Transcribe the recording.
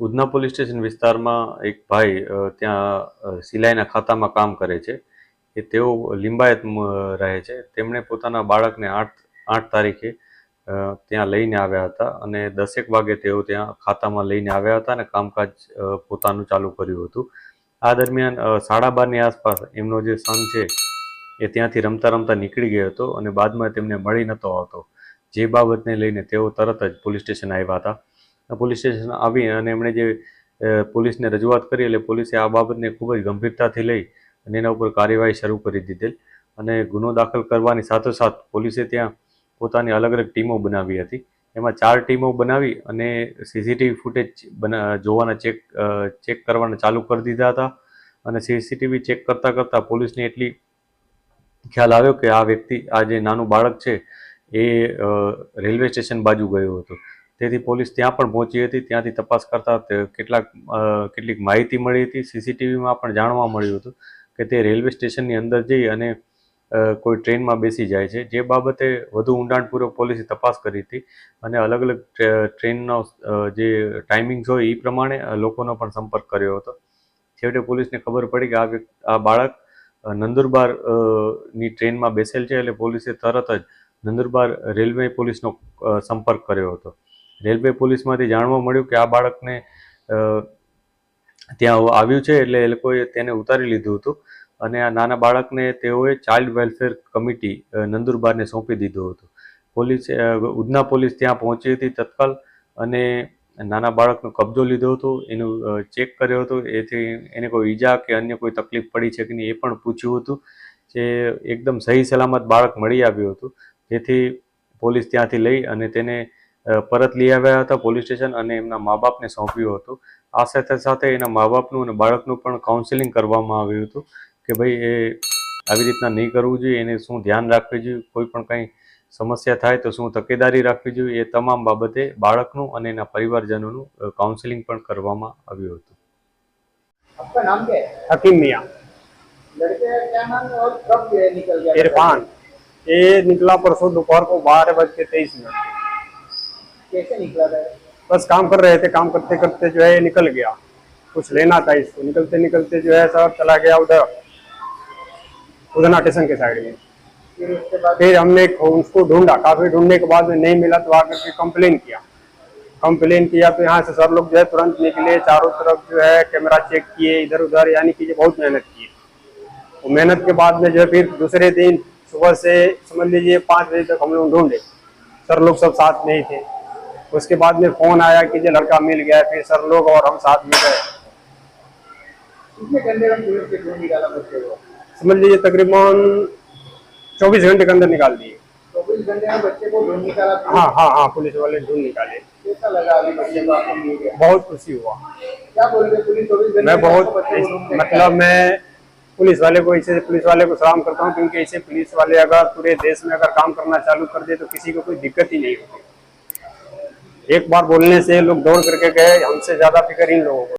Udhna police station વિસ્તારમાં એક ભાઈ ત્યાં સિલાઈના ખાતામાં કામ કરે છે. તેઓ લિંબાયત રહે છે. તેમણે પોતાના બાળકને 8 તારીખે ત્યાં લઈને આવ્યા હતા અને 10 વાગે તેઓ ત્યાં ખાતામાં લઈને આવ્યા હતા અને કામકાજ પોતાનું ચાલુ કર્યું હતું. આ દરમિયાન 12:30ની આસપાસ એમનો જે સન છે એ ત્યાંથી રમતા રમતા નીકળી ગયો હતો અને બાદમાં તેમને મળી નહોતો આવતો. જે બાબતને લઈને તેઓ તરત જ પોલીસ સ્ટેશન આવ્યા હતા. પોલીસ સ્ટેશન આવી અને એમણે જે પોલીસને રજૂઆત કરી એટલે પોલીસે આ બાબતને ખૂબ જ ગંભીરતાથી લઈ અને એના ઉપર કાર્યવાહી શરૂ કરી દીધેલ અને ગુનો દાખલ કરવાની સાથોસાથ પોલીસે ત્યાં પોતાની અલગ અલગ ટીમો બનાવી હતી. એમાં 4 ટીમો બનાવી અને સીસીટીવી ફૂટેજ જોવાના ચેક કરવાના ચાલુ કરી દીધા હતા અને સીસીટીવી ચેક કરતાં પોલીસને એટલી ખ્યાલ આવ્યો કે આ વ્યક્તિ, આ જે નાનું બાળક છે એ રેલવે સ્ટેશન બાજુ ગયો હતો. તેથી પોલીસ ત્યાં પણ પહોંચી હતી. ત્યાંથી તપાસ કરતા કેટલીક માહિતી મળી હતી. સીસીટીવીમાં પણ જાણવા મળ્યું હતું કે તે રેલવે સ્ટેશનની અંદર જઈ અને કોઈ ટ્રેનમાં બેસી જાય છે. જે બાબતે વધુ ઊંડાણપૂર્વક પોલીસે તપાસ કરી હતી અને અલગ અલગ ટ્રેનનો જે ટાઈમિંગ્સ હોય એ પ્રમાણે લોકોનો પણ સંપર્ક કર્યો હતો. છેવટે પોલીસને ખબર પડી કે આ બાળક નંદુરબાર ની ટ્રેનમાં બેસેલ છે એટલે પોલીસે તરત જ નંદુરબાર રેલવે પોલીસનો સંપર્ક કર્યો હતો. રેલવે પોલીસમાંથી જાણવા મળ્યું કે આ બાળકને ત્યાં આવ્યું છે એટલે એ લોકોએ તેને ઉતારી લીધું હતું અને આ નાના બાળકને તેઓએ ચાઇલ્ડ વેલફેર કમિટી નંદુરબારને સોંપી દીધું હતું. ઉધના પોલીસ ત્યાં પહોંચી હતી તત્કાલ અને નાના બાળકનો કબજો લીધો હતો, એનું ચેક કર્યો હતો. એથી એને કોઈ ઈજા કે અન્ય કોઈ તકલીફ પડી છે કે નહીં એ પણ પૂછ્યું હતું. જે એકદમ સહી સલામત બાળક મળી આવ્યું હતું. જેથી પોલીસ ત્યાંથી લઈ અને તેને પરત લઈ આવ્યા હતા પોલીસ સ્ટેશન અને એમના મા બાપને સોંપ્યું હતું. આ સાથે સાથે એના મા બાપનું અને બાળકનું પણ કાઉન્સેલિંગ કરવામાં આવ્યું હતું કે ભાઈ એ આવી રીતના નહીં કરવું જોઈએ, એને શું ધ્યાન રાખવું જોઈએ, કોઈ પણ કંઈ સમસ્યા થાય તો શું તકેદારી રાખવી જોઈએ, એ તમામ બાબતે બાળકનું અને એના પરિવારજનોનું કાઉન્સેલિંગ પણ કરવામાં આવ્યું હતું. आपका नाम क्या है? हकीम मियाँ। लड़के का क्या नाम है और कब ये निकल गया? इरफान ये निकला परसों दोपहर को 12:23। कैसे निकला था? बस काम कर रहे थे, काम करते करते जो है ये निकल गया, कुछ लेना था इसको। निकलते निकलते जो है सब चला गया उधर उधना स्टेशन के साइड में। फिर उसके बाद फिर हमने उसको ढूंढा, काफी ढूंढने के बाद में नहीं मिला तो आकर के कंप्लेन किया तो यहाँ से सब लोग जो है तुरंत निकले, चारों तरफ जो है कैमरा चेक किए, इधर उधर, यानी कि बहुत मेहनत की। वो मेहनत के बाद में जो है फिर दूसरे दिन सुबह से समझ लीजिए 5 बजे तक हम लोग ढूंढे, सर लोग सब साथ में ही थे। उसके बाद में फोन आया कि ये लड़का मिल गया, फिर सर लोग और हम साथ में गए। कितने घंटे में पुलिस के ढूंढ निकाला बच्चे को? समझ लीजिए तकरीबन 24 घंटे के अंदर निकाल दिए। 24 घंटे में बच्चे को ढूंढ निकाला? हाँ, पुलिस वाले ढूंढ निकाले। कैसा लगा अभी बच्चे को आपको मिल गया? बहुत खुशी हुआ। क्या बोल रहे पुलिस 24 घंटे मैं में बहुत आपको बच्चे को ढूंढने मतलब मैं पुलिस वाले को सलाम करता हूँ, क्योंकि ऐसे पुलिस वाले अगर पूरे देश में अगर काम करना चालू कर दे तो किसी को कोई दिक्कत ही नहीं होती। एक बार बोलने से लोग दौड़ करके गए, हमसे ज्यादा फिक्र इन लोगों को।